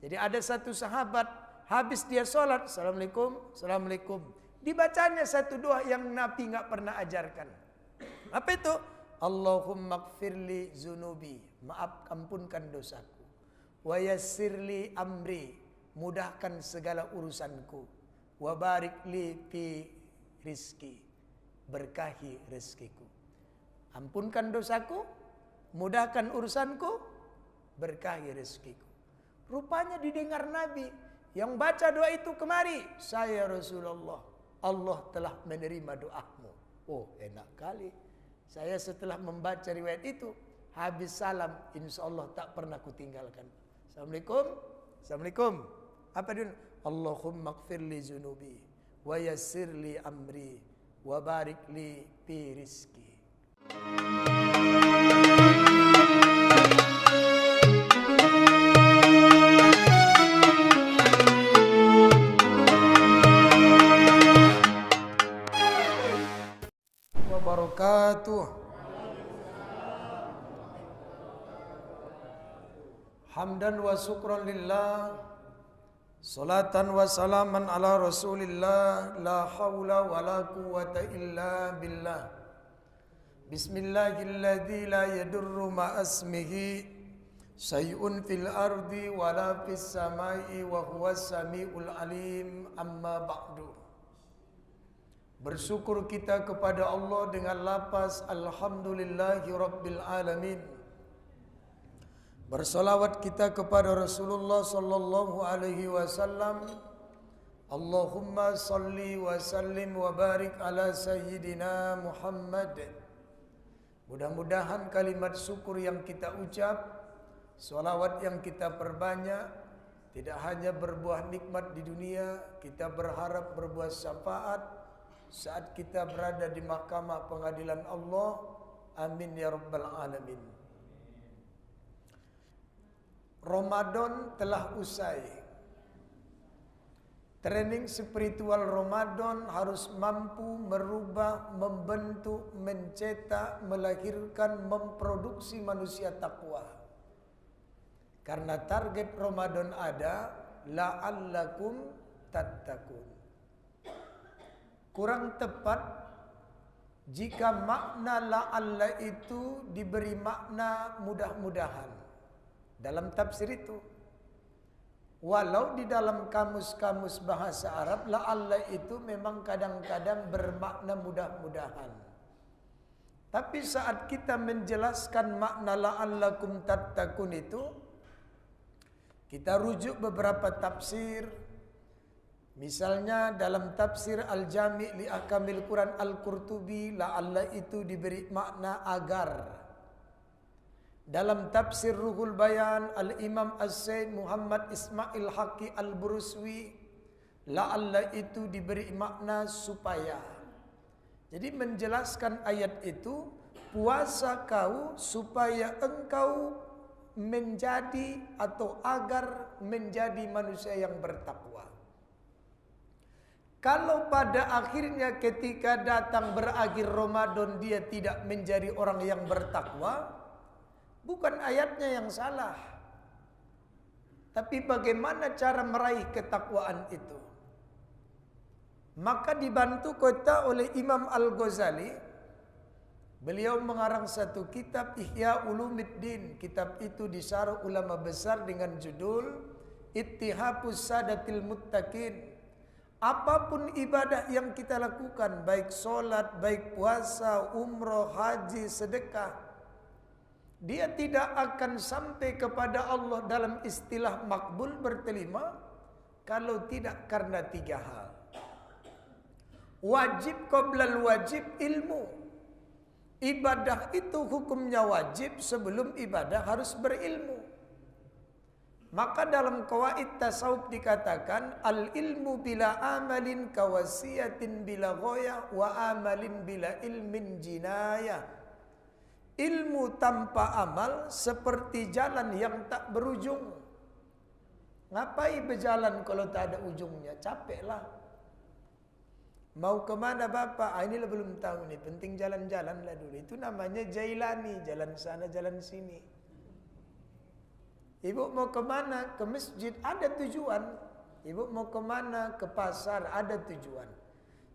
Jadi ada satu sahabat, habis dia sholat, Assalamualaikum, Assalamualaikum. Dibacanya satu doa yang Nabi nggak pernah ajarkan. Apa itu? Allahumma gfirli zunubi, maaf ampunkan dosaku. Wa yassirli amri, mudahkan segala urusanku. Wa barik li fi rizki, berkahi rezekiku. Ampunkan dosaku, mudahkan urusanku, berkahi rezekiku. Rupanya didengar Nabi. Yang baca doa itu kemari, saya Rasulullah, Allah telah menerima doamu. Oh, enak kali. Saya setelah membaca riwayat itu, habis salam, insya Allah tak pernah kutinggalkan. Assalamualaikum, Assalamualaikum. Apa dia? Allahumma gfirli zunubi, wa yassirli amri, wa barik li fi rizki. Hamdan wa syukran lillah, salatan wa salaman ala rasulillah, la hawla wa la quwwata illa billah. Bismillahilladzi la yadurru ma'asmihi syai'un fil ardi wa la fis samai wa huwas samiul alim, amma ba'du. Bersyukur kita kepada Allah dengan lafaz alhamdulillahi rabbil alamin. Bersolawat kita kepada Rasulullah sallallahu alaihi wasallam. Allahumma salli wa sallim wa barik ala sayyidina Muhammad. Mudah-mudahan kalimat syukur yang kita ucap, solawat yang kita perbanyak, tidak hanya berbuah nikmat di dunia, kita berharap berbuah syafaat saat kita berada di mahkamah pengadilan Allah. Amin ya rabbal alamin. Ramadan telah usai. Training spiritual Ramadan harus mampu merubah, membentuk, mencetak, melahirkan, memproduksi manusia takwa. Karena target Ramadan ada, la'allakum tattaqun. Kurang tepat jika makna la'alla itu diberi makna mudah-mudahan. Dalam tafsir itu, walau di dalam kamus-kamus bahasa Arab, la'alla itu memang kadang-kadang bermakna mudah-mudahan. Tapi saat kita menjelaskan makna la'allakum tattaqun itu, kita rujuk beberapa tafsir. Misalnya dalam tafsir Al-Jami' li Ahkamil Quran Al-Qurtubi, la'alla itu diberi makna agar. Dalam tafsir Ruhul Bayan Al-Imam As-Sayyid Muhammad Ismail Haqi Al-Buruswi, la'alla itu diberi makna supaya. Jadi menjelaskan ayat itu, puasa kau supaya engkau menjadi atau agar menjadi manusia yang bertakwa. Kalau pada akhirnya ketika datang berakhir Ramadan dia tidak menjadi orang yang bertakwa, bukan ayatnya yang salah, tapi bagaimana cara meraih ketakwaan itu. Maka dibantu kota oleh Imam Al-Ghazali. Beliau mengarang satu kitab Ihya Ulumuddin. Kitab itu disyarah ulama besar dengan judul Ittihafus Sadatil Muttaqin. Apapun ibadah yang kita lakukan, baik sholat, baik puasa, umroh, haji, sedekah, dia tidak akan sampai kepada Allah dalam istilah makbul berterima kalau tidak karena tiga hal. Wajib qoblal wajib ilmu. Ibadah itu hukumnya wajib, sebelum ibadah harus berilmu. Maka dalam qawaid tasawuf dikatakan al ilmu bila amalin kawasiyatin bila ghoyah wa amalin bila ilmin jinayah. Ilmu tanpa amal seperti jalan yang tak berujung. Ngapain berjalan kalau tak ada ujungnya? Capeklah. Mau kemana Bapak? Inilah belum tahu nih. Penting jalan-jalan lah dulu. Itu namanya jailani. Jalan sana, jalan sini. Ibu mau kemana? Ke masjid, ada tujuan. Ibu mau kemana? Ke pasar, ada tujuan.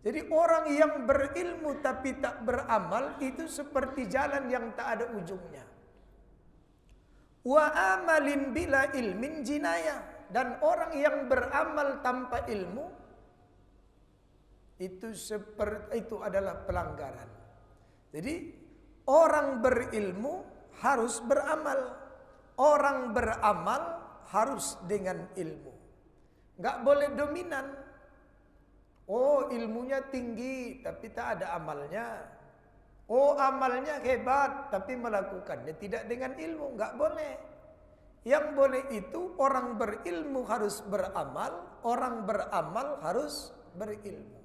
Jadi orang yang berilmu tapi tak beramal, itu seperti jalan yang tak ada ujungnya. Wa amalin bila ilmin jinayah. Dan orang yang beramal tanpa ilmu, itu adalah pelanggaran. Jadi orang berilmu harus beramal. Orang beramal harus dengan ilmu. Enggak boleh dominan. Oh, ilmunya tinggi tapi tak ada amalnya. Oh, amalnya hebat tapi melakukannya tidak dengan ilmu. Enggak boleh. Yang boleh itu orang berilmu harus beramal, orang beramal harus berilmu.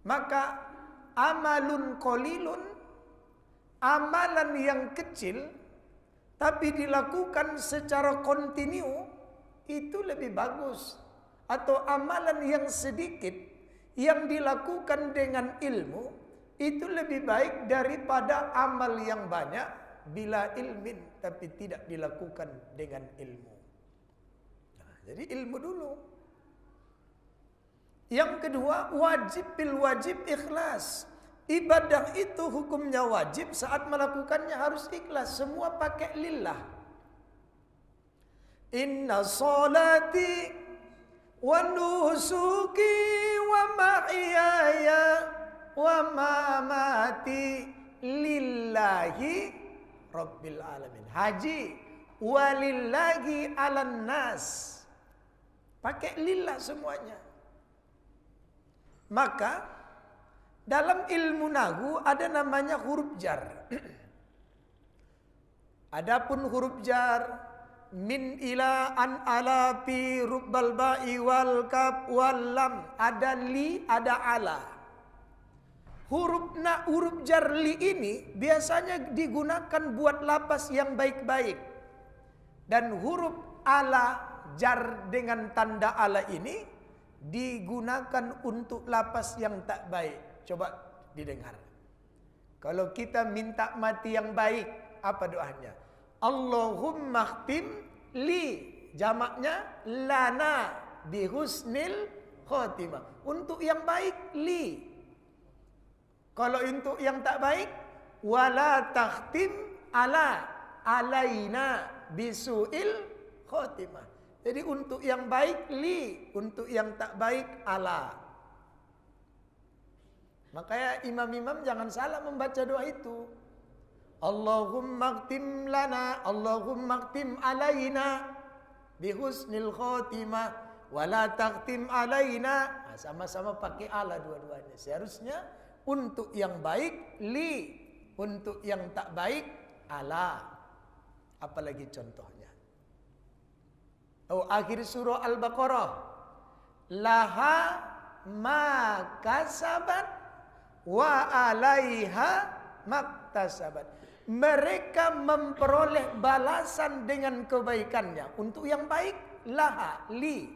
Maka amalun qalilun, amalan yang kecil tapi dilakukan secara kontinu, itu lebih bagus. Atau amalan yang sedikit yang dilakukan dengan ilmu, itu lebih baik daripada amal yang banyak bila ilmin tapi tidak dilakukan dengan ilmu. Nah, jadi ilmu dulu. Yang kedua, wajib ikhlas. Ibadah itu hukumnya wajib, saat melakukannya harus ikhlas. Semua pakai lillah. Inna salati wa nusuki wa mahyaya wa mamati lillahi rabbil alamin. Haji walillahi alan nas. Pakai lillah semuanya. Maka dalam ilmu nahwu ada namanya huruf jar. Adapun huruf jar min ila an ala fi rubbal ba'i wal kaf wal lam, ada li, ada ala. Huruf jar li ini biasanya digunakan buat lapas yang baik-baik. Dan huruf ala jar dengan tanda ala ini digunakan untuk lapas yang tak baik. Coba didengar. Kalau kita minta mati yang baik, apa doanya? Allahumma khtim li, jamaknya lana bihusnil khotimah. Untuk yang baik li. Kalau untuk yang tak baik, wala takhtim alaina bisuil khotimah. Jadi untuk yang baik li, untuk yang tak baik ala. Makanya imam-imam jangan salah membaca doa itu. Allahumma khtim lana, Allahumma khtim alaina bihusnil khotimah wala takhtim alaina. Nah, sama-sama pakai ala dua-duanya. Seharusnya untuk yang baik li, untuk yang tak baik ala. Apalagi contohnya? Oh, akhir surah Al-Baqarah. Laha ma kasabat wa alaiha maktasabat. Mereka memperoleh balasan dengan kebaikannya. Untuk yang baik laha li,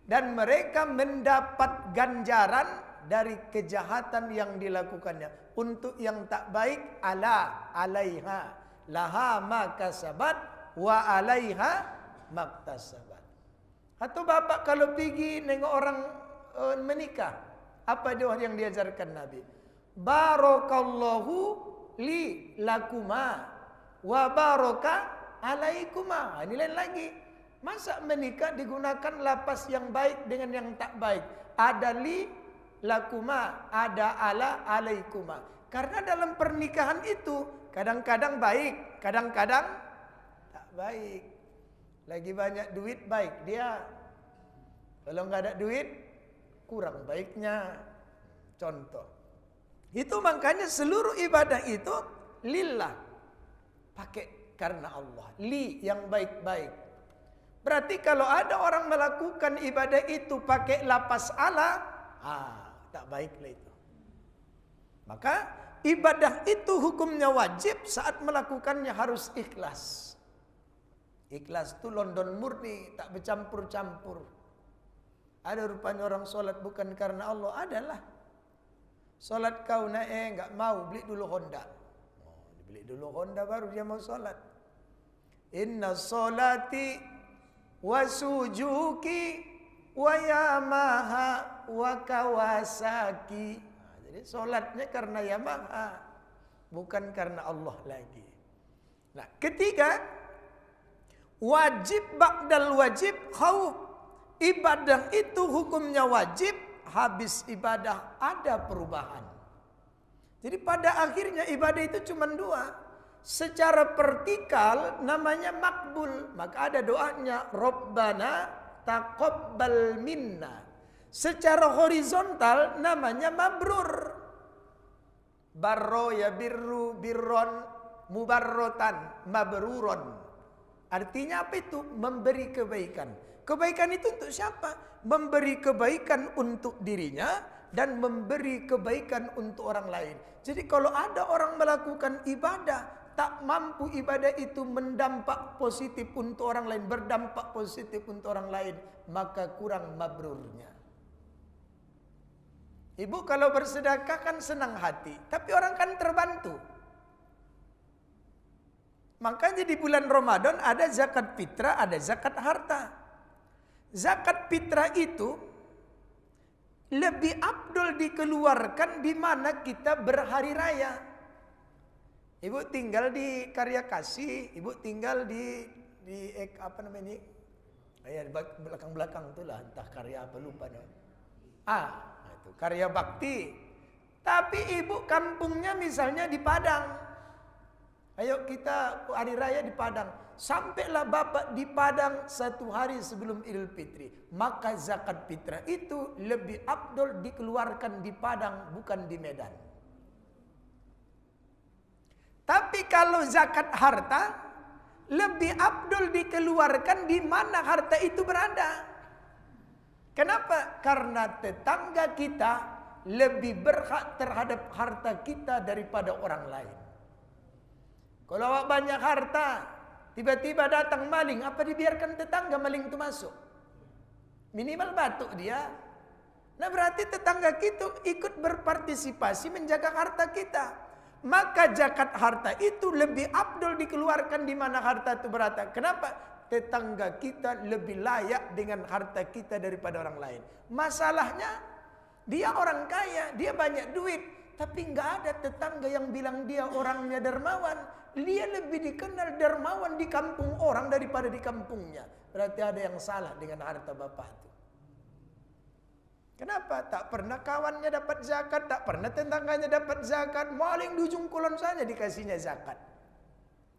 dan mereka mendapat ganjaran dari kejahatan yang dilakukannya. Untuk yang tak baik alaiha, laha makasabat wa alaiha maktasabat. Atau bapak kalau pergi nengok orang menikah, apa doa yang diajarkan Nabi? Barakallahu li lakuma wa baraka alaikuma. Ini lain lagi. Masa menikah digunakan lapas yang baik dengan yang tak baik? Ada li lakuma, ada ala alaikuma. Karena dalam pernikahan itu kadang-kadang baik, kadang-kadang tak baik. Lagi banyak duit baik dia. Kalau nggak ada duit kurang baiknya. Contoh. Itu makanya seluruh ibadah itu lillah. Pakai karena Allah. Li, yang baik-baik. Berarti kalau ada orang melakukan ibadah itu pakai lapas ala, tak baiklah itu. Maka ibadah itu hukumnya wajib, saat melakukannya harus ikhlas. Ikhlas itu London murni, tak bercampur-campur. Ada rupanya orang solat bukan karena Allah, adalah. Solat kau enggak mau, beli dulu Honda. Beli dulu Honda baru dia mau solat. Inna solati wa sujuki wa Yamaha wa Kawasaki. Jadi solatnya karena Yamaha, bukan karena Allah lagi. Nah, ketiga, wajib ba'dal wajib khauf. Ibadah itu hukumnya wajib, habis ibadah ada perubahan. Jadi pada akhirnya ibadah itu cuma dua. Secara vertikal namanya makbul, maka ada doanya Rabbana taqabbal minna. Secara horizontal namanya mabrur. Barro ya birru birron mubarrotan mabruron. Artinya apa itu? Memberi kebaikan. Kebaikan itu untuk siapa? Memberi kebaikan untuk dirinya dan memberi kebaikan untuk orang lain. Jadi kalau ada orang melakukan ibadah tak mampu ibadah itu mendampak positif untuk orang lain, berdampak positif untuk orang lain, maka kurang mabrurnya. Ibu kalau bersedekah kan senang hati, tapi orang kan terbantu. Makanya di bulan Ramadan ada zakat fitrah, ada zakat harta. Zakat fitrah itu lebih afdol dikeluarkan di mana kita berhari raya. Ibu tinggal di Karya Kasih, ibu tinggal di apa namanya ini? Ya, belakang-belakang itulah, entah karya apa lupa dah. Itu Karya Bakti. Tapi ibu kampungnya misalnya di Padang. Ayo kita hari raya di Padang. Sampailah bapak di Padang 1 hari sebelum Idul Fitri. Maka zakat fitrah itu lebih afdol dikeluarkan di Padang, bukan di Medan. Tapi kalau zakat harta, lebih afdol dikeluarkan di mana harta itu berada. Kenapa? Karena tetangga kita lebih berhak terhadap harta kita daripada orang lain. Kalau awak banyak harta, tiba-tiba datang maling, apa dibiarkan tetangga maling itu masuk? Minimal batuk dia. Nah berarti tetangga kita ikut berpartisipasi menjaga harta kita. Maka zakat harta itu lebih afdol dikeluarkan di mana harta itu berada. Kenapa? Tetangga kita lebih layak dengan harta kita daripada orang lain. Masalahnya dia orang kaya, dia banyak duit, tapi nggak ada tetangga yang bilang dia orangnya dermawan. Dia lebih dikenal dermawan di kampung orang daripada di kampungnya. Berarti ada yang salah dengan harta bapak itu. Kenapa? Tak pernah kawannya dapat zakat, tak pernah tetangganya dapat zakat, maling di ujung kulon saja dikasihnya zakat.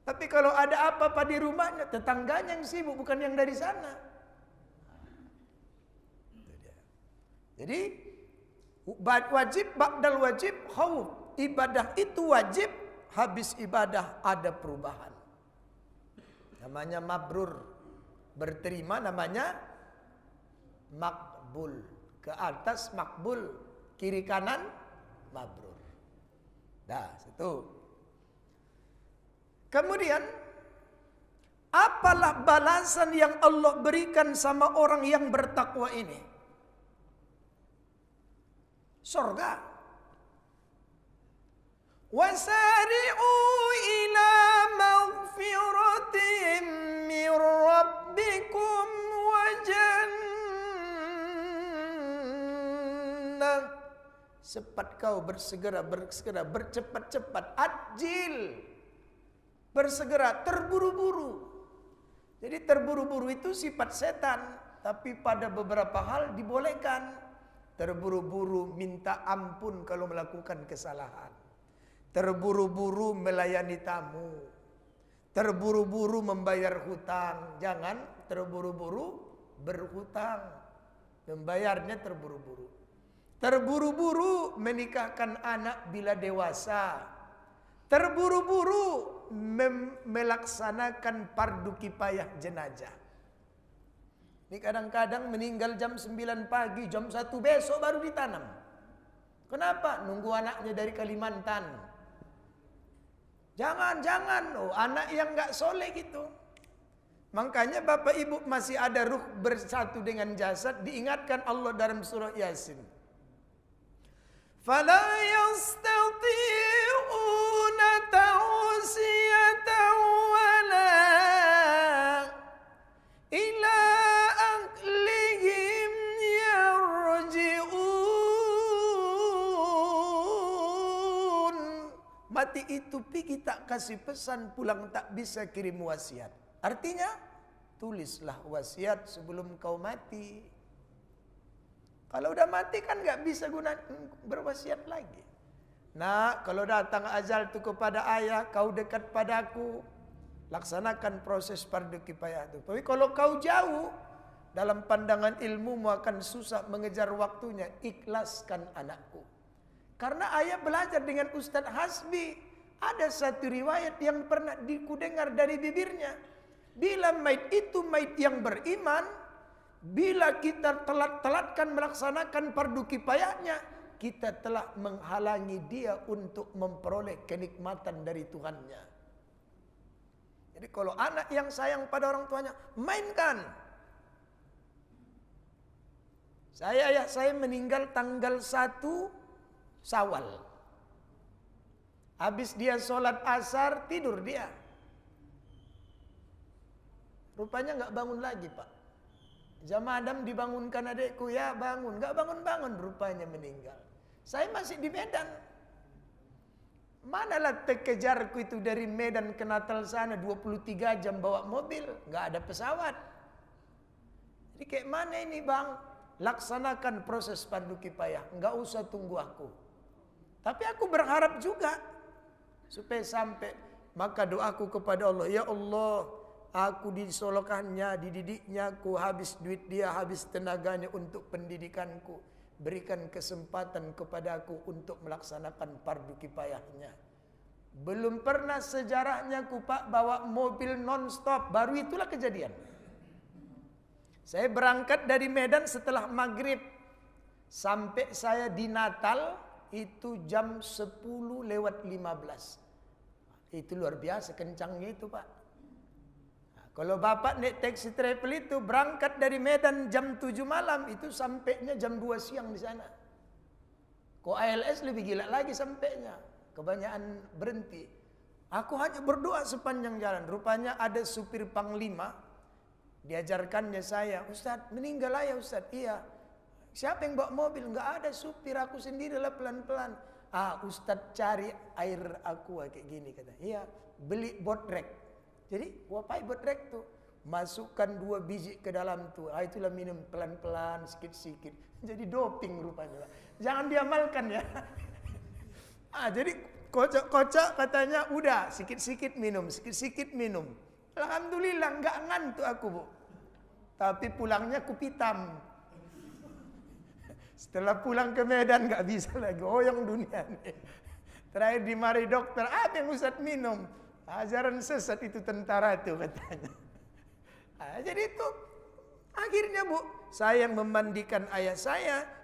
Tapi kalau ada apa-apa di rumahnya, tetangganya yang sibuk, bukan yang dari sana. Jadi wajib ba'dal wajib khauf. Ibadah itu wajib, habis ibadah ada perubahan. Namanya mabrur. Berterima namanya makbul. Ke atas makbul, kiri kanan mabrur. Dah, satu. Kemudian apalah balasan yang Allah berikan sama orang yang bertakwa ini? Surga. Wasari'u ila maghfiratin min rabbikum wa cepat kau bersegera, bercepat-cepat, ajil, bersegera, terburu-buru. Jadi terburu-buru itu sifat setan, tapi pada beberapa hal dibolehkan. Terburu-buru minta ampun kalau melakukan kesalahan. Terburu-buru melayani tamu. Terburu-buru membayar hutang. Jangan terburu-buru berhutang. Membayarnya terburu-buru. Terburu-buru menikahkan anak bila dewasa. Terburu-buru melaksanakan fardu kifayah jenazah. Ini kadang-kadang meninggal jam 9 pagi, jam 1 besok baru ditanam. Kenapa? Nunggu anaknya dari Kalimantan. Jangan. Oh, anak yang gak soleh gitu. Makanya bapak ibu masih ada ruh bersatu dengan jasad. Diingatkan Allah dalam surah Yasin. فَلَا يَسْتَطِيعُونَ تَوْصِيَةً وَلَا mati itu pergi tak kasih pesan, pulang tak bisa kirim wasiat. Artinya, tulislah wasiat sebelum kau mati. Kalau udah mati kan nggak bisa berwasiat lagi. Nah, kalau datang ajal itu kepada ayah, kau dekat padaku, laksanakan proses fardu kifayah itu. Tapi kalau kau jauh, dalam pandangan ilmumu akan susah mengejar waktunya, ikhlaskan anakku. Karena ayah belajar dengan Ustadz Hasbi. Ada satu riwayat yang pernah kudengar dari bibirnya. Bila mayit itu mayit yang beriman, bila kita telat-telatkan melaksanakan fardu kifayahnya, kita telah menghalangi dia untuk memperoleh kenikmatan dari Tuhannya. Jadi kalau anak yang sayang pada orang tuanya, mainkan. Saya meninggal tanggal 1 Syawal. Habis dia sholat asar, tidur dia. Rupanya nggak bangun lagi, Pak. Jam Adam dibangunkan adekku, ya bangun. Nggak bangun-bangun, rupanya meninggal. Saya masih di Medan. Manalah terkejarku itu dari Medan ke Natal sana 23 jam bawa mobil. Nggak ada pesawat. Jadi kayak mana ini bang? Laksanakan proses fardu kifayah. Nggak usah tunggu aku. Tapi aku berharap juga supaya sampai. Maka doaku kepada Allah, ya Allah, aku disolokannya, dididiknya, aku habis duit dia, habis tenaganya untuk pendidikanku. Berikan kesempatan kepadaku untuk melaksanakan fardu kifayahnya. Belum pernah sejarahnya ku Pak bawa mobil non-stop, baru itulah kejadian. Saya berangkat dari Medan setelah maghrib, sampai saya di Natal itu jam 10:15. Itu luar biasa kencangnya itu Pak. Nah, kalau Bapak naik taxi travel itu berangkat dari Medan jam 7 malam, itu sampainya jam 2 siang di sana. Kok ALS lebih gila lagi sampainya, kebanyakan berhenti. Aku hanya berdoa sepanjang jalan. Rupanya ada supir panglima, diajarkannya saya, Ustadz meninggal ya Ustadz. Iya. Siapa yang bawa mobil? Enggak ada supir, aku sendirilah pelan-pelan. Ustadz cari air aqua kayak gini kata. Iya, beli botrek. Jadi, wapai botrek tuh. Masukkan 2 biji ke dalam tuh. Itulah minum pelan-pelan, sikit-sikit. Jadi doping rupanya. Jangan diamalkan ya. Jadi kocok-kocok katanya udah sikit-sikit minum, sikit-sikit minum. Alhamdulillah enggak ngantuk aku, Bu. Tapi pulangnya kupitam. Setelah pulang ke Medan nggak bisa lagi, yang dunia nih. Terakhir dimari dokter, apa yang Ustadz minum? Ajaran sesat itu tentara itu katanya. Jadi itu akhirnya Bu, saya yang memandikan ayah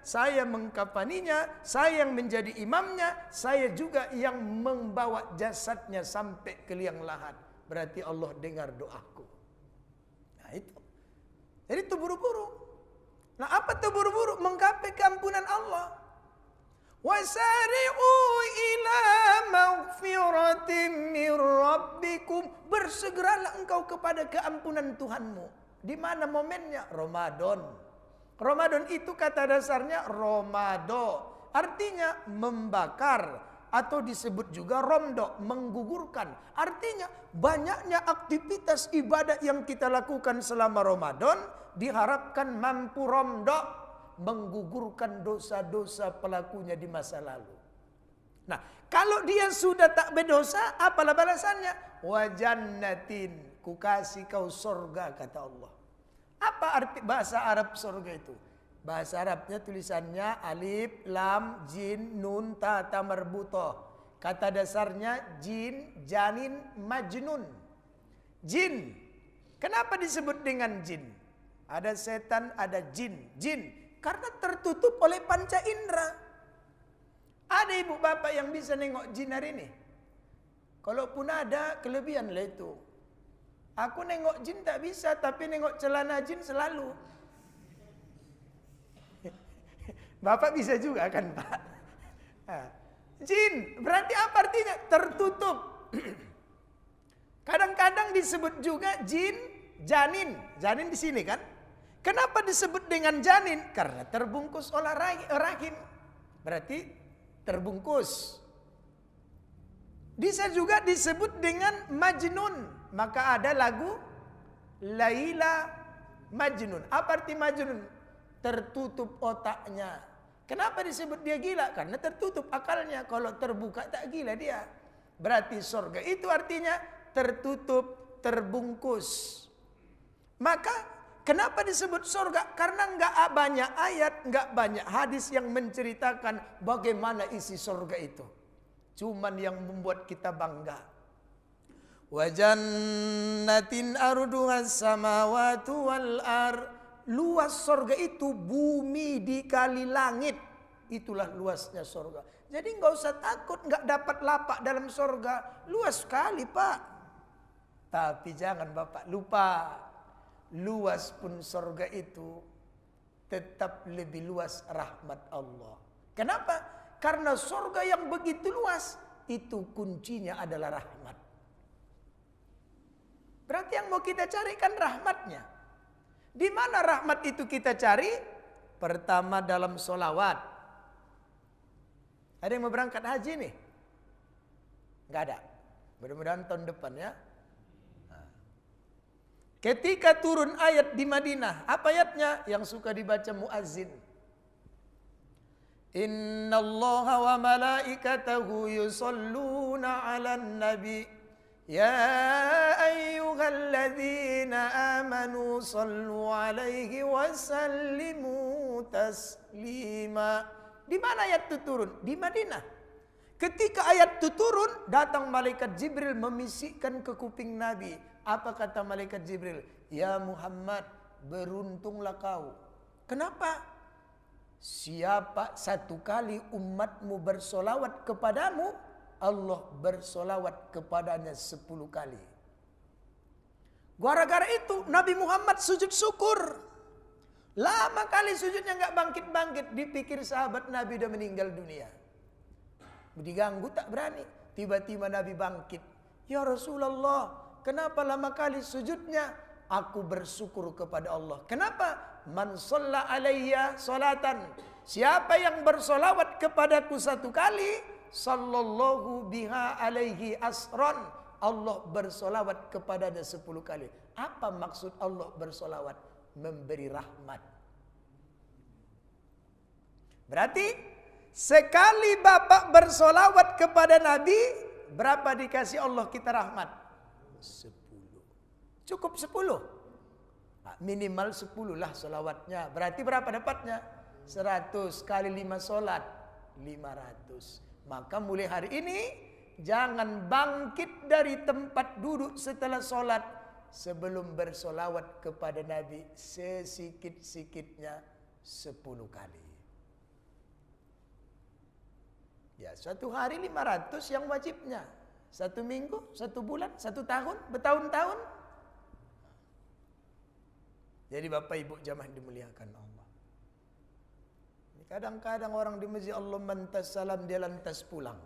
saya mengkafaninya, saya yang menjadi imamnya, saya juga yang membawa jasadnya sampai ke liang lahat. Berarti Allah dengar doaku. Nah itu. Jadi itu buru-buru. Nah apa itu buru-buru? Menggapai keampunan Allah. Wasari'u ila maghfiratin min rabbikum. Bersegeralah engkau kepada keampunan Tuhanmu. Di mana momennya? Ramadan. Ramadan itu kata dasarnya romado. Artinya membakar. Atau disebut juga romdo, menggugurkan. Artinya banyaknya aktivitas ibadah yang kita lakukan selama Ramadan diharapkan mampu romdo, menggugurkan dosa-dosa pelakunya di masa lalu. Nah, kalau dia sudah tak berdosa, apalah balasannya? Wajannatin, ku kasih kau surga kata Allah. Apa arti bahasa Arab surga itu? Bahasa Arabnya tulisannya alif, lam, jin, nun, ta, ta marbutoh. Kata dasarnya jin, janin, majnun. Jin. Kenapa disebut dengan jin? Ada setan, ada jin. Jin. Karena tertutup oleh panca indera. Ada ibu bapak yang bisa nengok jin hari ini? Kalaupun ada, kelebihan lah itu. Aku nengok jin tak bisa, tapi nengok celana jin selalu. Bapak bisa juga kan Pak? Jin, berarti apa artinya? Tertutup. Kadang-kadang disebut juga jin, janin. Janin di sini kan? Kenapa disebut dengan janin? Karena terbungkus oleh rahim. Berarti terbungkus. Bisa juga disebut dengan Majnun. Maka ada lagu Laila Majnun. Apa arti Majnun? Tertutup otaknya. Kenapa disebut dia gila? Karena tertutup akalnya. Kalau terbuka tak gila dia. Berarti surga itu artinya tertutup, terbungkus. Maka kenapa disebut surga? Karena enggak banyak ayat, enggak banyak hadis yang menceritakan bagaimana isi surga itu. Cuman yang membuat kita bangga. Wa jannatin arduhas samawati wal ar. Luas surga itu bumi dikali langit. Itulah luasnya surga. Jadi enggak usah takut enggak dapat lapak dalam surga. Luas sekali, Pak. Tapi jangan Bapak lupa, luas pun surga itu tetap lebih luas rahmat Allah. Kenapa? Karena surga yang begitu luas itu kuncinya adalah rahmat. Berarti yang mau kita carikan rahmatnya. Di mana rahmat itu kita cari? Pertama dalam solawat. Ada yang mau berangkat haji nih? Enggak ada. Mudah-mudahan tahun depan ya. Ketika turun ayat di Madinah, apa ayatnya? Yang suka dibaca muazzin. Innallaha wa malaikatahu yusalluna 'alan nabi. Ya ayyuhalladzina amanu sallu 'alaihi wa sallimu taslima. Di mana ayat itu turun? Di Madinah. Ketika ayat itu turun, datang malaikat Jibril membisikkan ke kuping Nabi. Apa kata malaikat Jibril? Ya Muhammad, beruntunglah kau. Kenapa? Siapa satu kali umatmu bersolawat kepadamu, Allah bersolawat kepadanya 10 kali. Gara-gara itu Nabi Muhammad sujud syukur. Lama kali sujudnya nggak bangkit-bangkit. Dipikir sahabat Nabi udah meninggal dunia. Diganggu tak berani. Tiba-tiba Nabi bangkit. Ya Rasulullah, kenapa lama kali sujudnya? Aku bersyukur kepada Allah. Kenapa? Man shalla alayya salatan. Siapa yang bersolawat kepadaku 1 kali, sallallahu biha alaihi asron. Allah bersolawat kepadanya 10 kali. Apa maksud Allah bersolawat? Memberi rahmat. Berarti sekali Bapak bersolawat kepada Nabi, berapa dikasih Allah kita rahmat? 10. Cukup 10. Nah, minimal 10 lah solawatnya. Berarti berapa dapatnya? 100 kali 5 solat, 500. Maka mulai hari ini jangan bangkit dari tempat duduk setelah solat sebelum bersolawat kepada Nabi sesikit-sikitnya 10 kali. Ya, 1 hari 500 yang wajibnya. 1 minggu, 1 bulan, 1 tahun, bertahun-tahun. Jadi Bapak Ibu jamaah dimuliakan Allah. Kadang-kadang orang di masjid Allah mantas salam dia lantas pulang.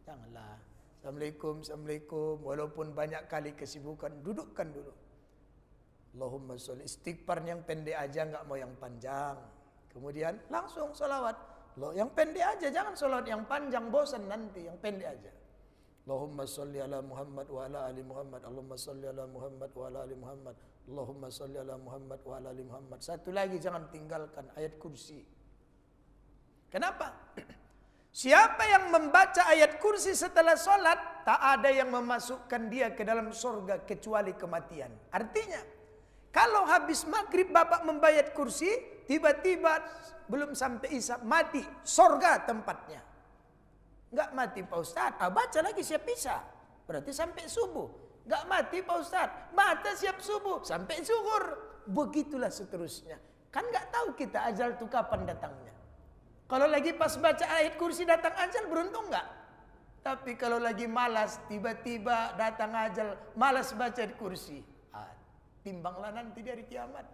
Janganlah. Assalamualaikum, assalamualaikum. Walaupun banyak kali kesibukan, dudukkan dulu. Allahumma sholli. Istighfar yang pendek aja, enggak mau yang panjang. Kemudian langsung sholawat. Loh, yang pendek aja, jangan sholawat yang panjang, bosan nanti. Yang pendek aja. Allahumma sholli ala Muhammad wa ala ali Muhammad. Allahumma sholli ala Muhammad wa ala ali Muhammad. Allahumma sholli ala Muhammad wa ala ali Muhammad. Satu lagi jangan tinggalkan ayat kursi. Kenapa? Siapa yang membaca ayat kursi setelah sholat, tak ada yang memasukkan dia ke dalam surga kecuali kematian. Artinya, kalau habis maghrib Bapak membayar kursi, tiba-tiba belum sampai isya mati, surga tempatnya. Enggak mati Pak Ustadz, baca lagi siap isya, berarti sampai subuh. Enggak mati Pak Ustadz, mata siap subuh, sampai zuhur. Begitulah seterusnya. Kan enggak tahu kita ajal itu kapan datangnya. Kalau lagi pas baca ayat kursi datang ajal, beruntung enggak? Tapi kalau lagi malas, tiba-tiba datang ajal, malas baca ayat kursi. Timbanglah nanti di hari kiamat.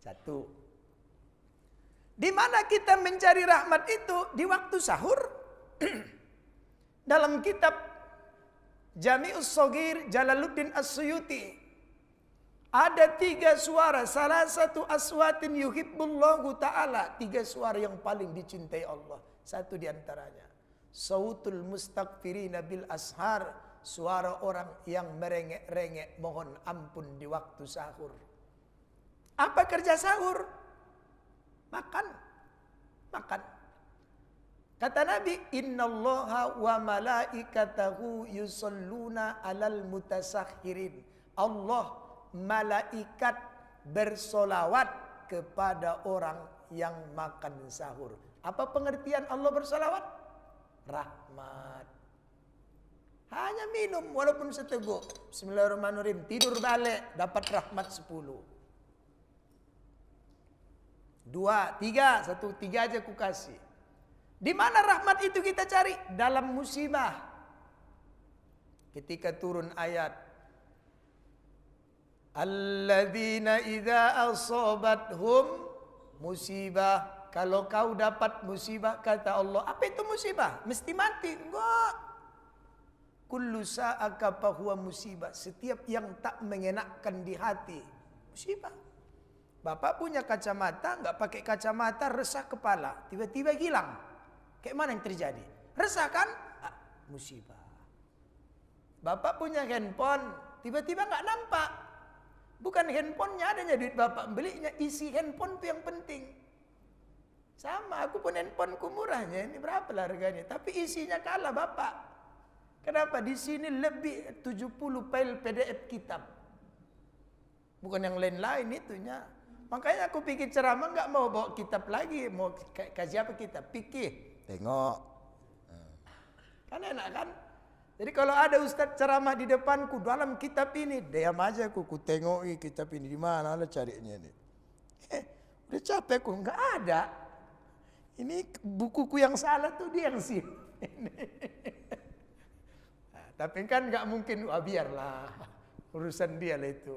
1. Di mana kita mencari rahmat itu? Di waktu sahur. Dalam kitab Jami'us Shaghir Jalaluddin As-Suyuti ada 3 suara, salah satu aswatin yuhibbullahu ta'ala. 3 suara yang paling dicintai Allah. Satu di antaranya. Sautul mustaghfirina bil ashar, suara orang yang merengek-rengek mohon ampun di waktu sahur. Apa kerja sahur? Makan. Makan. Kata Nabi, innallaha wa malaikatahu yusalluna alal mutasakhirin. Allah, malaikat bersolawat kepada orang yang makan sahur. Apa pengertian Allah bersolawat? Rahmat. Hanya minum walaupun seteguk. Bismillahirrahmanirrahim. Tidur balik dapat rahmat 10. 2, 3, 1, 3 aja ku kasih. Di mana rahmat itu kita cari? Dalam musibah. Ketika turun ayat alladzina idza asabathum musibah. Kalau kau dapat musibah, kata Allah, apa itu musibah? Mesti mati? Enggak. Kullu sa'aka fahuwa musibah. Setiap yang tak mengenakkan di hati, musibah. Bapak punya kacamata, enggak pakai kacamata, resah kepala, tiba-tiba hilang. Kayak mana yang terjadi? Resah kan? Musibah. Bapak punya handphone, tiba-tiba enggak nampak. Bukan handphonenya adanya duit bapak, belinya isi handphone itu yang penting. Sama, aku pun handphoneku murahnya, ini berapa lah harganya, tapi isinya kalah bapak. Kenapa? Di sini lebih 70 file PDF kitab. Bukan yang lain-lain itunya. Makanya aku pikir ceramah nggak mau bawa kitab lagi, mau kasih apa kitab? Pikir, tengok. Kan enak kan? Jadi kalau ada ustadz ceramah di depanku dalam kitab ini, diam aja aku tengoki kitab ini di mana lah carinya ini. Udah capek aku, nggak ada. Ini bukuku yang salah tuh dia yang sih. Nah, tapi kan nggak mungkin, biarlah urusan dia lah itu.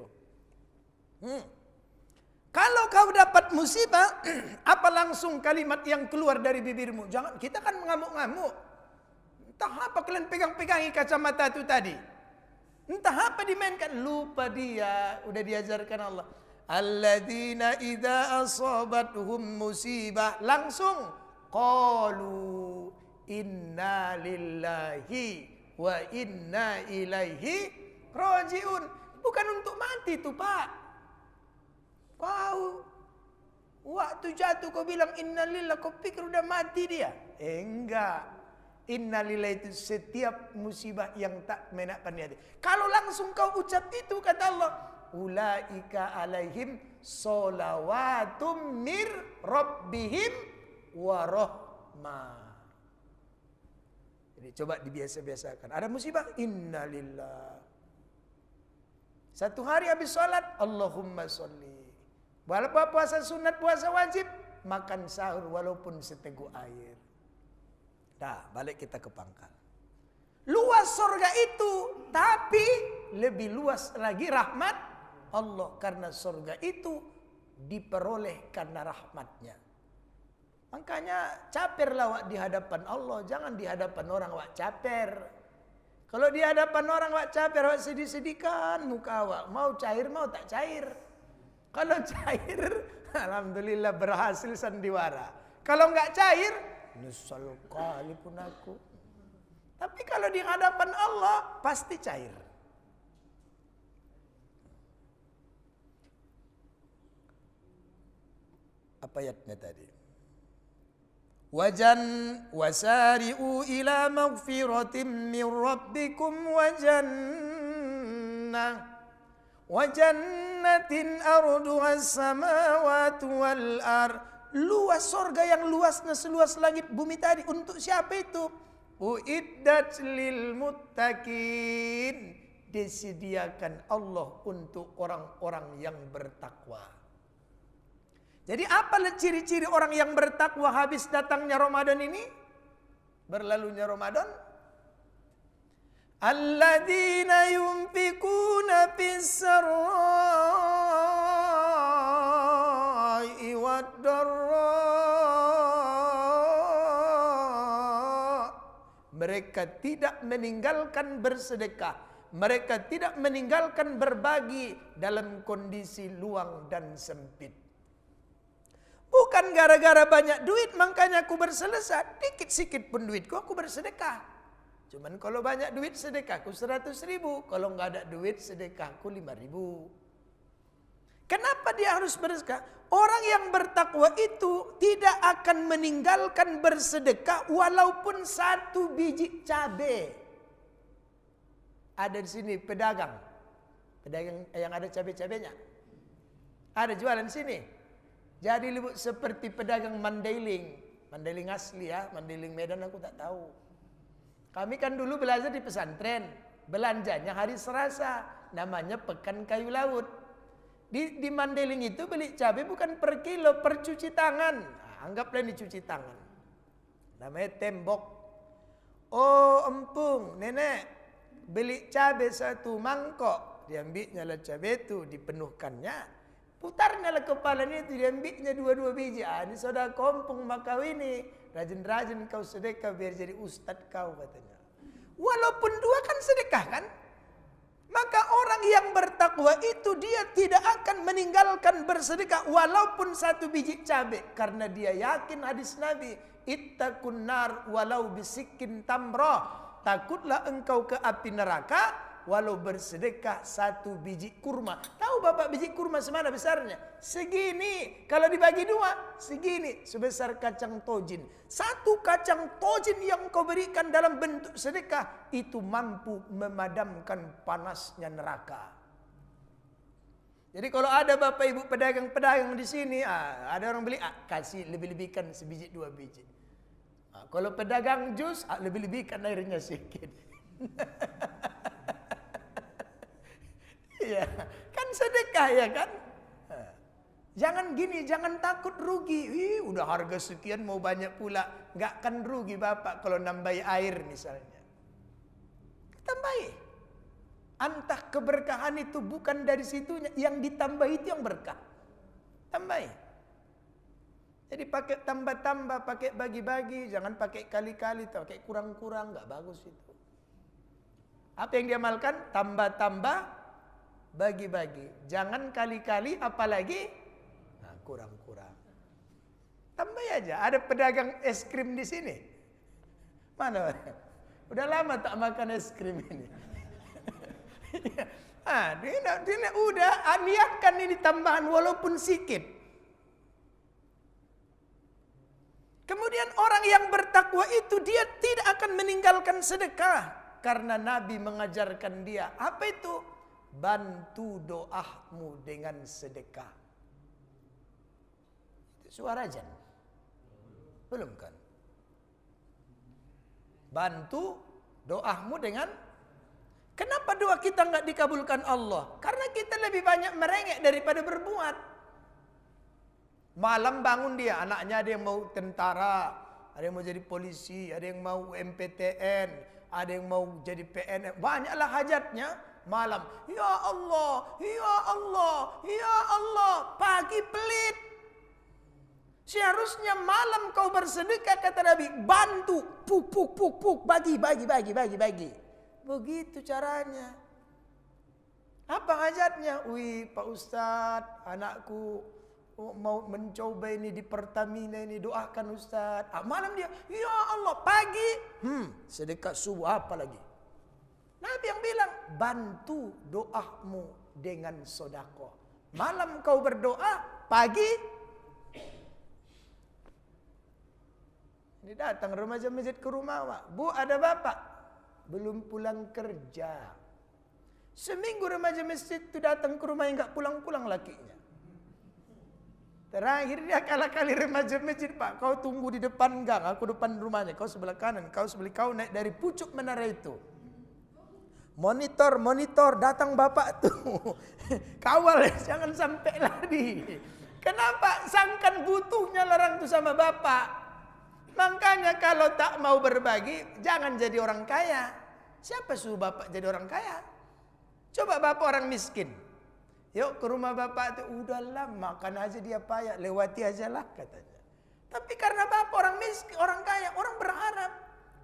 Kalau kau dapat musibah, apa langsung kalimat yang keluar dari bibirmu? Jangan, kita kan mengamuk-ngamuk. Entah apa kalian pegang-pegangi kacamata itu tadi. Entah apa dimainkan, lupa dia, udah diajarkan Allah. Alladzina idza asabatuhum musibah, langsung qalu inna lillahi wa inna ilaihi rajiun. Bukan untuk mati tuh Pak. Kau waktu jatuh kau bilang innalillah, kau pikir udah mati dia? Enggak. Innalillah itu setiap musibah yang tak menakkan hati. Kalau langsung kau ucap itu, kata Allah, ulaika alaihim solawatum mir rabbihim warahmah. Jadi coba dibiasa-biasakan. Ada musibah, innalillah. Satu hari habis sholat, Allahumma sholli. Walaupun puasa sunat, puasa wajib, makan sahur walaupun seteguk air. Dah, balik kita ke pangkal. Luas surga itu, tapi lebih luas lagi rahmat Allah. Karena surga itu diperoleh karena rahmatnya. Makanya caperlah wak di hadapan Allah. Jangan di hadapan orang wak caper. Kalau di hadapan orang wak caper, wak sedih-sedihkan muka wak. Mau cair, mau tak cair. Kalau cair, alhamdulillah berhasil sandiwara. Kalau enggak cair, nyesal kali pun aku. Tapi kalau di hadapan Allah pasti cair. Apa ayatnya tadi? Wasari'u ila maghfiratin min rabbikum wa jannatin arduha as-samawati wal ard. Luas surga yang luasnya seluas langit bumi tadi. Untuk siapa itu? Uiddat lil muttaqin. Disediakan Allah untuk orang-orang yang bertakwa. Jadi apa ciri-ciri orang yang bertakwa habis datangnya Ramadan ini? Berlalunya Ramadan. Alladzina yunfikuna fis sarai wad darra. Mereka tidak meninggalkan bersedekah. Mereka tidak meninggalkan berbagi dalam kondisi luang dan sempit. Bukan Bukan gara-gara banyak duit makanya aku bersedekah. Dikit sikit pun duitku aku bersedekah. Cuman kalau banyak duit sedekahku 100.000. Kalau nggak ada duit sedekahku 5.000. Kenapa dia harus bersedekah? Orang yang bertakwa itu tidak akan meninggalkan bersedekah walaupun 1 biji cabai. Ada di sini pedagang yang ada cabai-cabainya. Ada jualan sini. Jadi seperti pedagang Mandailing asli ya, Mandailing Medan aku tak tahu. Kami kan dulu belajar di pesantren, belanjanya hari Selasa, namanya Pekan Kayu Laut. Di Mandailing itu beli cabai bukan per kilo, per cuci tangan. Nah, anggaplah ini cuci tangan. Namanya tembok. Oh empung, nenek beli cabai 1 mangkok. Diambilnya lah cabai itu, dipenuhkannya. Putarnya lah kepalanya itu, diambilnya 2 biji. Ini saudara kompong makau ini. Rajin-rajin kau sedekah biar jadi ustad kau katanya. Walaupun 2 kan sedekah kan. Maka orang yang bertakwa itu dia tidak akan meninggalkan bersedekah walaupun 1 biji cabai. Karena dia yakin hadis Nabi. Ittaqun nar walau bisikin tamrah. Takutlah engkau ke api neraka walau bersedekah 1 biji kurma. Tahu bapak biji kurma semana besarnya? Segini. Kalau dibagi 2, segini. Sebesar kacang tojin. 1 kacang tojin yang kau berikan dalam bentuk sedekah, itu mampu memadamkan panasnya neraka. Jadi kalau ada bapak ibu pedagang-pedagang di sini, ada orang beli, kasih lebih-lebihkan sebiji 2 biji. Kalau pedagang jus, lebih-lebihkan airnya sedikit. Ya, kan sedekah ya kan? Jangan gini, jangan takut rugi. Udah harga sekian mau banyak pula. Nggak akan rugi bapak kalau nambahi air misalnya. Tambahi. Entah keberkahan itu bukan dari situnya. Yang ditambah itu yang berkah. Tambahi. Jadi pakai tambah-tambah, pakai bagi-bagi. Jangan pakai kali-kali, pakai kurang-kurang. Nggak bagus itu. Apa yang diamalkan? Tambah-tambah, bagi-bagi. Jangan kali-kali, apalagi kurang-kurang. Tambah aja. Ada pedagang es krim di sini. Mana? Udah lama tak makan es krim ini. Dia udah niatkan ini tambahan walaupun sedikit. Kemudian orang yang bertakwa itu dia tidak akan meninggalkan sedekah. Karena Nabi mengajarkan dia. Apa itu? Bantu doamu dengan sedekah. Itu suara ajan. Belum kan? Bantu doamu dengan. Kenapa doa kita nggak dikabulkan Allah? Karena kita lebih banyak merengek daripada berbuat. Malam bangun dia, anaknya ada yang mau tentara, ada yang mau jadi polisi, ada yang mau MPTN, ada yang mau jadi PNS. Banyaklah hajatnya. Malam, ya Allah, ya Allah, ya Allah. Pagi pelit. Seharusnya malam kau bersedekah kata Nabi. Bantu, puk, bagi. Begitu caranya. Apa hajatnya? Wih Pak Ustadz, anakku mau mencoba ini di Pertamina ini, doakan Ustadz. Malam dia, ya Allah, pagi. Sedekah subuh apa lagi? Nabi yang bilang, bantu doamu dengan sodako. Malam kau berdoa, pagi. Ini datang remaja masjid ke rumah, Pak. Bu, ada bapak? Belum pulang kerja. Seminggu remaja masjid itu datang ke rumah yang gak pulang-pulang lakinya. Terakhir dia kali remaja masjid, Pak. Kau tunggu di depan gang, aku depan rumahnya. Kau sebelah kanan, kau naik dari pucuk menara itu. Monitor, datang bapak tuh. Kawal, jangan sampai lari. Kenapa? Sangkan butuhnya larang tuh sama bapak. Makanya kalau tak mau berbagi, jangan jadi orang kaya. Siapa suruh bapak jadi orang kaya? Coba bapak orang miskin. Yuk ke rumah bapak tuh, udahlah makan aja dia payah, lewati aja lah katanya. Tapi karena bapak orang miskin, orang kaya, orang berharap.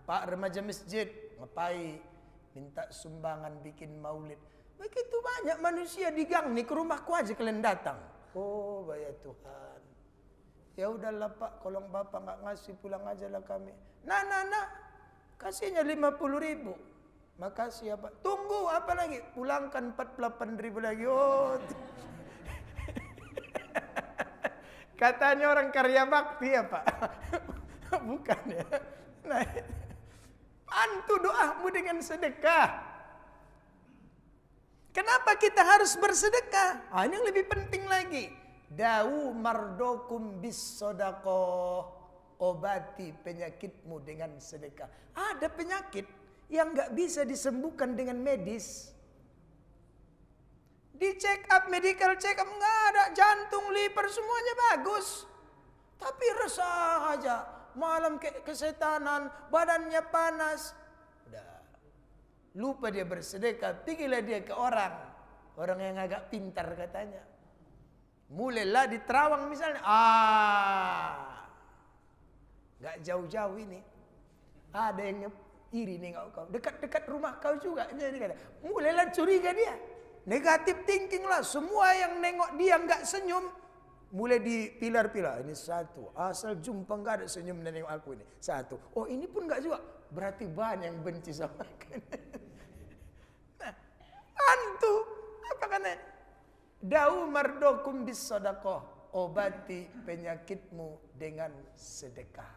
Pak remaja masjid, ngapain? Minta sumbangan bikin maulid. Begitu banyak manusia di gang nih, ke rumahku aja kalian datang. Oh ya Tuhan. Ya udahlah Pak, kalau Bapak nggak ngasih pulang aja lah kami. Nah, kasihnya 50.000. Makasih ya Pak. Tunggu apa lagi? Pulangkan 48.000 lagi. Oh. Katanya orang karya bakti ya Pak. Bukan ya. Nah, bantu doamu dengan sedekah. Kenapa kita harus bersedekah? Ini yang lebih penting lagi. Dawu mardokum bis sodakoh, obati penyakitmu dengan sedekah. Ada penyakit yang nggak bisa disembuhkan dengan medis. Di check up, medical check up nggak ada, jantung, liver semuanya bagus, tapi resah aja, malam kesetanan, badannya panas. Udah lupa dia bersedekah, pergilah dia ke orang yang agak pintar katanya. Mulailah di Terawang misalnya, nggak jauh-jauh ini, ada yang iri nengok kau, dekat-dekat rumah kau juga. Jadi kata, mulailah curiga dia, negatif thinking lah. Semua yang nengok dia nggak senyum, mulai dipilar-pilar. Ini satu, asal jumpa nggak ada senyum dan nengok aku ini. Satu, oh ini pun nggak juga, berarti banyak yang benci sama aku. Nah, antu apa katanya? Dawu mardokum bis sodakoh, obati penyakitmu dengan sedekah.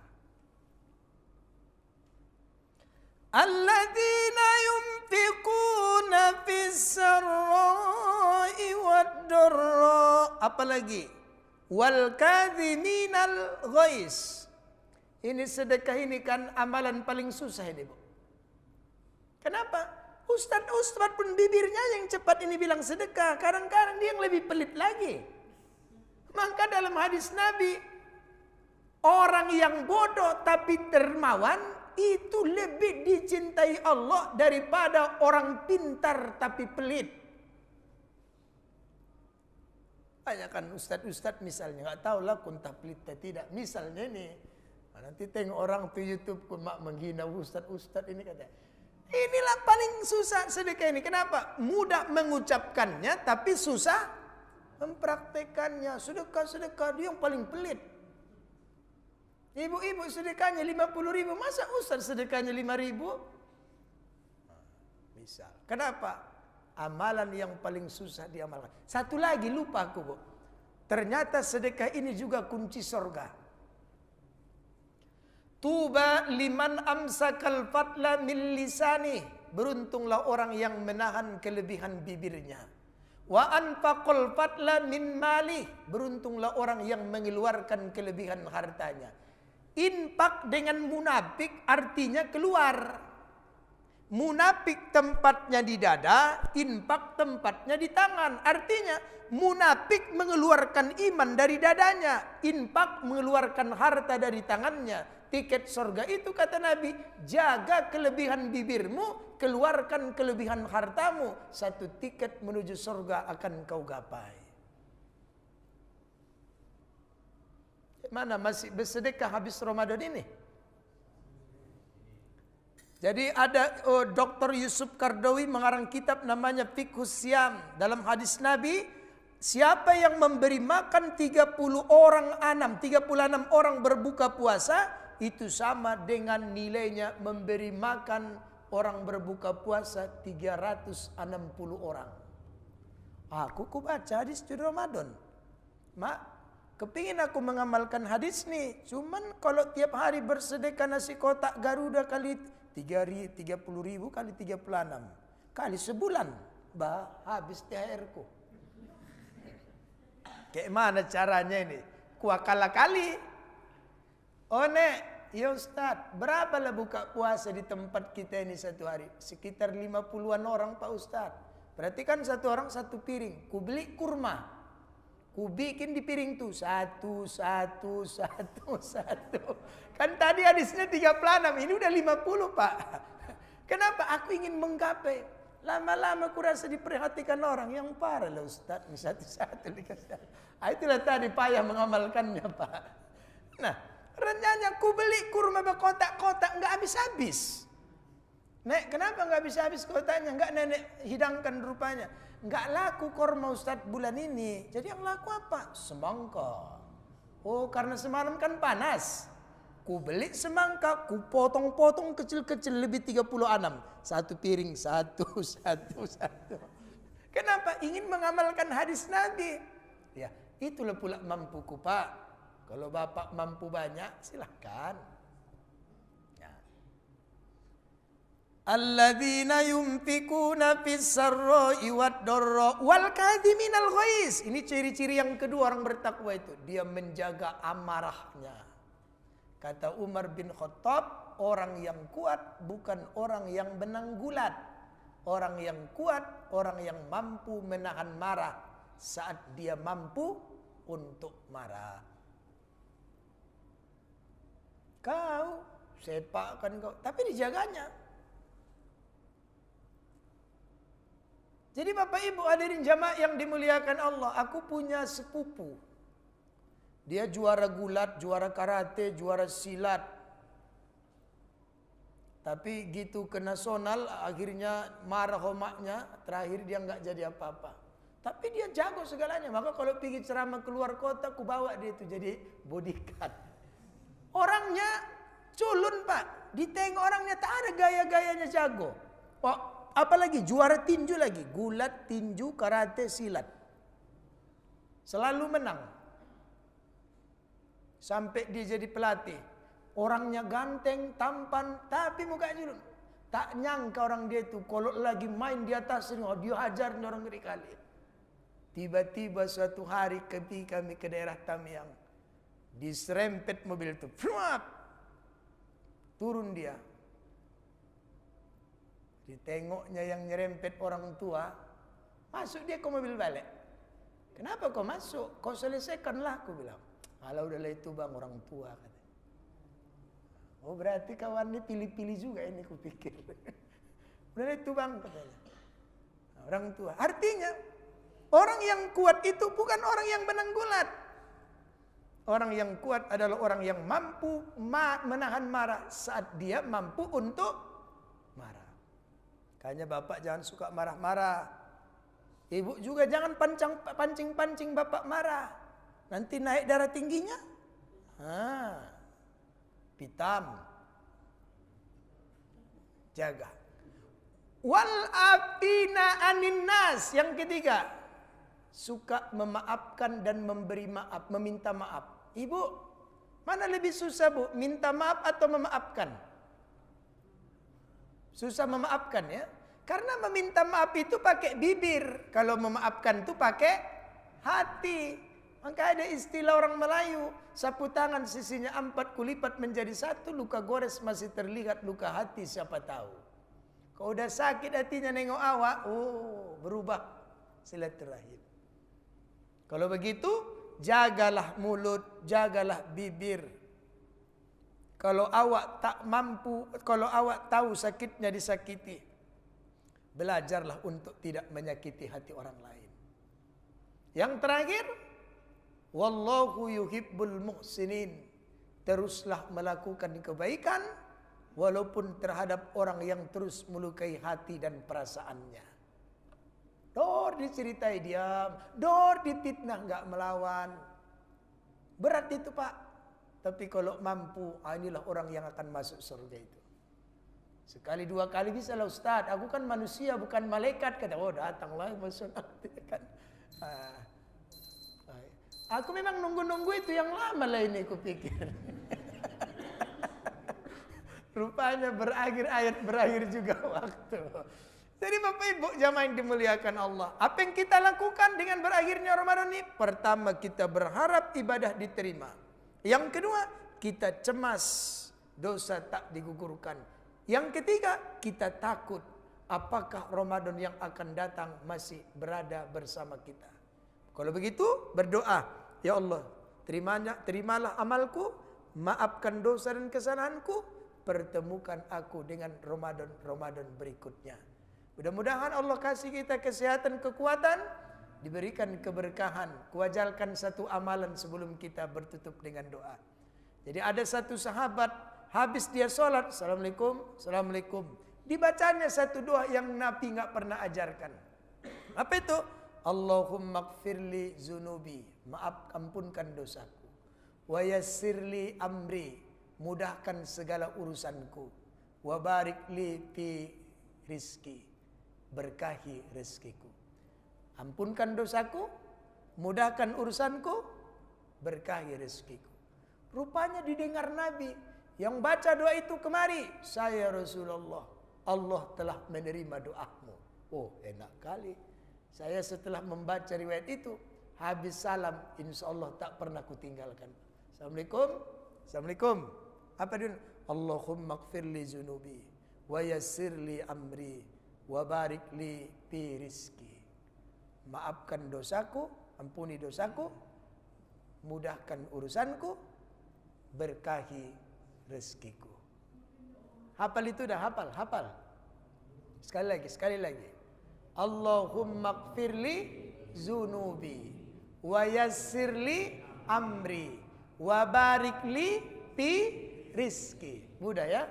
Alladzina yunfiquna fis sarra'i wad dharra. Apalagi? Wal kadhiminal ghais. Ini sedekah ini kan amalan paling susah ini, Bu. Kenapa? Ustadz pun bibirnya yang cepat ini bilang sedekah. Kadang-kadang dia yang lebih pelit lagi. Maka dalam hadis Nabi, orang yang bodoh tapi dermawan itu lebih dicintai Allah daripada orang pintar tapi pelit. Banyak kan ustadz misalnya, nggak tahu lah kuntah pelit atau tidak. Misalnya ini, nanti tengok orang di YouTube pun mak menghina ustadz ini katanya. Inilah paling susah sedekah ini. Kenapa? Mudah mengucapkannya tapi susah mempraktekannya. Sedekah dia yang paling pelit. Ibu-ibu sedekahnya 50.000, masa ustaz sedekahnya 5.000? Misal. Kenapa? Amalan yang paling susah diamalkan. Satu lagi lupa aku, Bu. Ternyata sedekah ini juga kunci surga. Tuba liman amsakal fadla min lisani. Beruntunglah orang yang menahan kelebihan bibirnya. Wa anfaqal fadla min mali. Beruntunglah orang yang mengeluarkan kelebihan hartanya. Infak dengan munafik artinya keluar. Munafik tempatnya di dada, infak tempatnya di tangan. Artinya munafik mengeluarkan iman dari dadanya, infak mengeluarkan harta dari tangannya. Tiket surga itu kata Nabi, jaga kelebihan bibirmu, keluarkan kelebihan hartamu. Satu tiket menuju surga akan kau gapai. Mana masih bersedekah habis Ramadan ini? Jadi ada Dr. Yusuf Kardawi mengarang kitab namanya Fiqhus Syam. Dalam hadis Nabi, siapa yang memberi makan 36 orang berbuka puasa, itu sama dengan nilainya memberi makan orang berbuka puasa 360 orang. Aku baca hadis di Ramadan. Mak, kepingin aku mengamalkan hadis nih. Cuman kalau tiap hari bersedekah nasi kotak Garuda kali 30.000 kali 36 kali sebulan, habis THR-ku. Kayak mana caranya ini? Kuakala kali. Oh nek, ya Ustadz, berapa lah buka puasa di tempat kita ini satu hari? Sekitar 50-an orang Pak Ustadz. Berarti kan satu orang satu piring. Ku beli kurma, ku bikin di piring tuh satu. Kan tadi hadisnya 36, ini udah 50 Pak. Kenapa? Aku ingin menggapai. Lama-lama ku rasa diperhatikan orang yang parah lah Ustadz. Satu-satu dikasih. Itulah tadi payah mengamalkannya Pak. Nah, rencananya ku beli kurma berkotak-kotak nggak habis-habis. Nek, kenapa nggak habis-habis kotaknya? Nggak nenek hidangkan rupanya. Nggak laku kurma Ustadz bulan ini. Jadi yang laku apa? Semangka. Oh, karena semalam kan panas. Ku beli semangka, ku potong-potong kecil-kecil lebih 36. Satu piring, satu. Kenapa? Ingin mengamalkan hadis Nabi. Ya, itulah pula mampuku, Pak. Kalau Bapak mampu banyak, silahkan. Ya. Alladzina yunfikuna fis sarra'i wad dharra wal kadhiminal ghaiz. Ini ciri-ciri yang kedua orang bertakwa itu. Dia menjaga amarahnya. Kata Umar bin Khattab, orang yang kuat bukan orang yang menanggulat. Orang yang kuat, orang yang mampu menahan marah saat dia mampu untuk marah. Kau sepakkan kau, tapi dijaganya. Jadi Bapak Ibu hadirin jamaah yang dimuliakan Allah, aku punya sepupu. Dia juara gulat, juara karate, juara silat. Tapi gitu ke nasional, akhirnya marah homaknya, terakhir dia nggak jadi apa-apa. Tapi dia jago segalanya. Maka kalau pergi ceramah keluar kota, aku bawa dia itu jadi bodyguard. Orangnya culun, Pak. Ditengok orangnya tak ada gaya-gayanya jago. Oh, apalagi juara tinju lagi, gulat, tinju, karate, silat. Selalu menang. Sampai dia jadi pelatih. Orangnya ganteng, tampan, tapi mukanya culun. Tak nyangka orang dia itu kalau lagi main di atas ring, dia hajar orang ngeri kali. Tiba-tiba suatu hari ketika kami ke daerah Tamiang, diserempet mobil itu. Turun dia. Ditengoknya yang nyerempet orang tua, masuk dia ke mobil balik. Kenapa kau masuk? Kau selesaikanlah, aku bilang. Kalau udah itu bang, orang tua katanya. Oh berarti kawan ini pilih-pilih juga ini kupikir. Udah itu bang katanya. Orang tua. Artinya orang yang kuat itu bukan orang yang menanggulat. Orang yang kuat adalah orang yang mampu menahan marah saat dia mampu untuk marah. Kayaknya bapak jangan suka marah-marah. Ibu juga jangan pancing-pancing bapak marah. Nanti naik darah tingginya. Pitam. Jaga. Wal afina anin nas. Yang ketiga, suka memaafkan dan memberi maaf, meminta maaf. Ibu, mana lebih susah Bu? Minta maaf atau memaafkan? Susah memaafkan ya. Karena meminta maaf itu pakai bibir. Kalau memaafkan itu pakai hati. Maka ada istilah orang Melayu, sapu tangan sisinya 4 kulipat menjadi 1, luka gores masih terlihat, luka hati siapa tahu. Kalau udah sakit hatinya nengok awak, berubah silaturahim. Kalau begitu, jagalah mulut, jagalah bibir. Kalau awak tak mampu, kalau awak tahu sakitnya disakiti, belajarlah untuk tidak menyakiti hati orang lain. Yang terakhir, wallahu yuhibbul muhsinin. Teruslah melakukan kebaikan walaupun terhadap orang yang terus melukai hati dan perasaannya. Dor diceritai diam, dor difitnah enggak melawan. Berat itu Pak. Tapi kalau mampu, inilah orang yang akan masuk surga itu. Sekali dua kali bisa lah Ustaz. Aku kan manusia bukan malaikat. Kata, oh datanglah masuk kan. Aku memang nunggu-nunggu itu yang lama lah ini kupikir. Rupanya berakhir juga waktu. Jadi Bapak Ibu jamaah yang dimuliakan Allah. Apa yang kita lakukan dengan berakhirnya Ramadan ini? Pertama, kita berharap ibadah diterima. Yang kedua, kita cemas dosa tak digugurkan. Yang ketiga, kita takut apakah Ramadan yang akan datang masih berada bersama kita. Kalau begitu berdoa, ya Allah, terimalah amalku, maafkan dosa dan kesalahanku, pertemukan aku dengan Ramadan berikutnya. Mudah-mudahan Allah kasih kita kesehatan, kekuatan, diberikan keberkahan, kuajalkan satu amalan sebelum kita bertutup dengan doa. Jadi ada satu sahabat, habis dia sholat, Assalamualaikum, Assalamualaikum, dibacanya satu doa yang Nabi nggak pernah ajarkan. Apa itu? Allahumma gfirli zunubi, maaf ampunkan dosaku. wa yassirli amri, mudahkan segala urusanku, wa barik li fi rizki, berkahi rezekiku. Ampunkan dosaku, mudahkan urusanku, berkahi rezekiku. Rupanya didengar Nabi yang baca doa itu kemari. Saya Rasulullah, Allah telah menerima doamu. Oh, enak kali. Saya setelah membaca riwayat itu, habis salam, insya Allah tak pernah kutinggalkan. Assalamualaikum. Assalamualaikum. Apa dia? Allahumma gfir li zunubi, wa yassir li amri, wa barik li fi rizki. Maafkan dosaku, ampuni dosaku, mudahkan urusanku, berkahi rezekiku. Hafal itu dah, hafal. Sekali lagi. Allahumma gfirli zunubi, wa yassirli amri, wa barikli fi rizki. Mudah ya?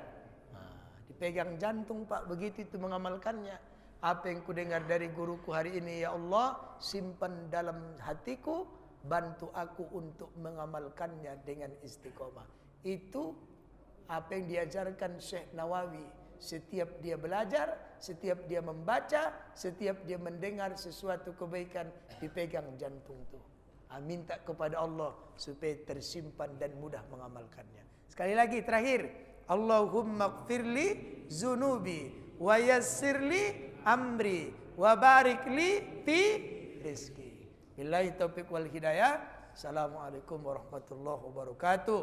Dipegang jantung Pak, begitu itu mengamalkannya. Apa yang kudengar dari guruku hari ini, ya Allah, simpan dalam hatiku, bantu aku untuk mengamalkannya dengan istiqomah. Itu apa yang diajarkan Syekh Nawawi. Setiap dia belajar, setiap dia membaca, setiap dia mendengar sesuatu kebaikan, dipegang jantung tuh. Minta kepada Allah supaya tersimpan dan mudah mengamalkannya. Sekali lagi terakhir, Allahumma gfirli zunubi, wa yassirli amri, wa barikli fi rizki. Billahi taufiq wal hidayah. Assalamualaikum warahmatullahi wabarakatuh.